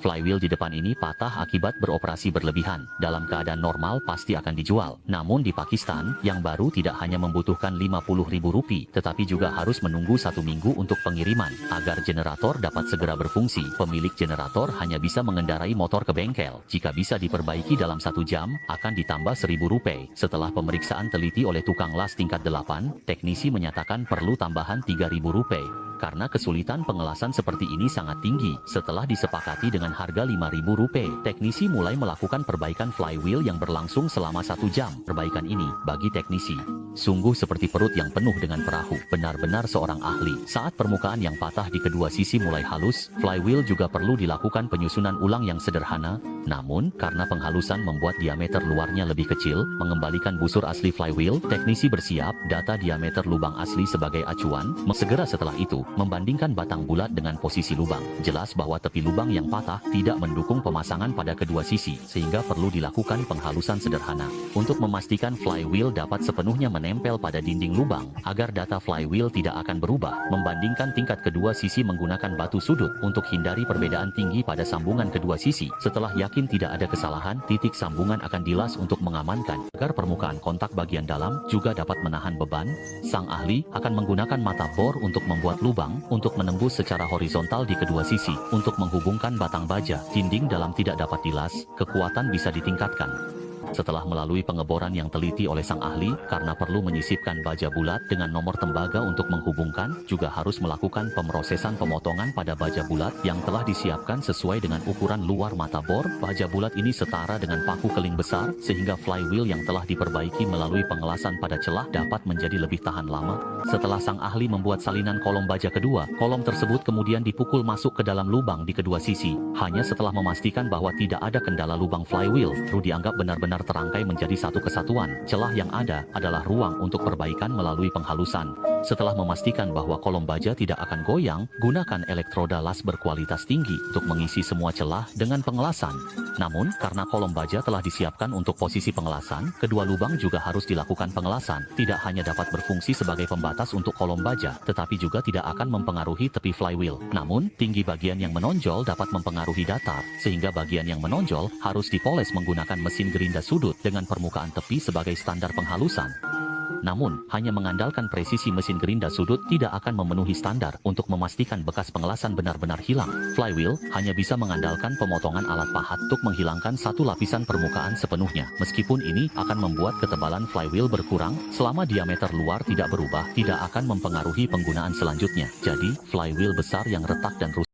Flywheel di depan ini patah akibat beroperasi berlebihan. Dalam keadaan normal pasti akan dijual. Namun di Pakistan, yang baru tidak hanya membutuhkan Rp50.000, tetapi juga harus menunggu 1 minggu untuk pengiriman. Agar generator dapat segera berfungsi, pemilik generator hanya bisa mengendarai motor ke bengkel. Jika bisa diperbaiki dalam 1 jam, akan ditambah Rp1.000. Setelah pemeriksaan teliti oleh tukang las tingkat 8, teknisi menyatakan perlu tambahan Rp3.000. Karena kesulitan pengelasan seperti ini sangat tinggi. Setelah disepakati dengan harga Rp5.000, teknisi mulai melakukan perbaikan flywheel yang berlangsung selama 1 jam. Perbaikan ini, bagi teknisi, sungguh seperti perut yang penuh dengan perahu. Benar-benar seorang ahli. Saat permukaan yang patah di kedua sisi mulai halus, flywheel juga perlu dilakukan penyusunan ulang yang sederhana. Namun, karena penghalusan membuat diameter luarnya lebih kecil, mengembalikan busur asli flywheel, teknisi bersiap data diameter lubang asli sebagai acuan. Segera setelah itu, membandingkan batang bulat dengan posisi lubang. Jelas bahwa tepi lubang yang patah tidak mendukung pemasangan pada kedua sisi, sehingga perlu dilakukan penghalusan sederhana. Untuk memastikan flywheel dapat sepenuhnya menempel pada dinding lubang, agar data flywheel tidak akan berubah, membandingkan tingkat kedua sisi menggunakan batu sudut untuk hindari perbedaan tinggi pada sambungan kedua sisi. Setelah yakin tidak ada kesalahan, titik sambungan akan dilas untuk mengamankan, agar permukaan kontak bagian dalam juga dapat menahan beban. Sang ahli akan menggunakan mata bor untuk membuat lubang, untuk menembus secara horizontal di kedua sisi. Untuk menghubungkan batang baja, dinding dalam tidak dapat dilas, kekuatan bisa ditingkatkan. Setelah melalui pengeboran yang teliti oleh sang ahli, karena perlu menyisipkan baja bulat dengan nomor tembaga untuk menghubungkan, juga harus melakukan pemrosesan pemotongan pada baja bulat yang telah disiapkan sesuai dengan ukuran luar mata bor. Baja bulat ini setara dengan paku keling besar, sehingga flywheel yang telah diperbaiki melalui pengelasan pada celah dapat menjadi lebih tahan lama. Setelah sang ahli membuat salinan kolom baja kedua, kolom tersebut kemudian dipukul masuk ke dalam lubang di kedua sisi. Hanya setelah memastikan bahwa tidak ada kendala lubang flywheel, baru dianggap benar-benar terangkai menjadi satu kesatuan. Celah yang ada adalah ruang untuk perbaikan melalui penghalusan. Setelah memastikan bahwa kolom baja tidak akan goyang, gunakan elektroda las berkualitas tinggi untuk mengisi semua celah dengan pengelasan. Namun, karena kolom baja telah disiapkan untuk posisi pengelasan, kedua lubang juga harus dilakukan pengelasan. Tidak hanya dapat berfungsi sebagai pembatas untuk kolom baja, tetapi juga tidak akan mempengaruhi tepi flywheel. Namun, tinggi bagian yang menonjol dapat mempengaruhi datar, sehingga bagian yang menonjol harus dipoles menggunakan mesin gerinda sudut dengan permukaan tepi sebagai standar penghalusan. Namun, hanya mengandalkan presisi mesin gerinda sudut tidak akan memenuhi standar. Untuk memastikan bekas pengelasan benar-benar hilang, flywheel hanya bisa mengandalkan pemotongan alat pahat untuk menghilangkan satu lapisan permukaan sepenuhnya. Meskipun ini akan membuat ketebalan flywheel berkurang, selama diameter luar tidak berubah, tidak akan mempengaruhi penggunaan selanjutnya. Jadi, flywheel besar yang retak dan rusak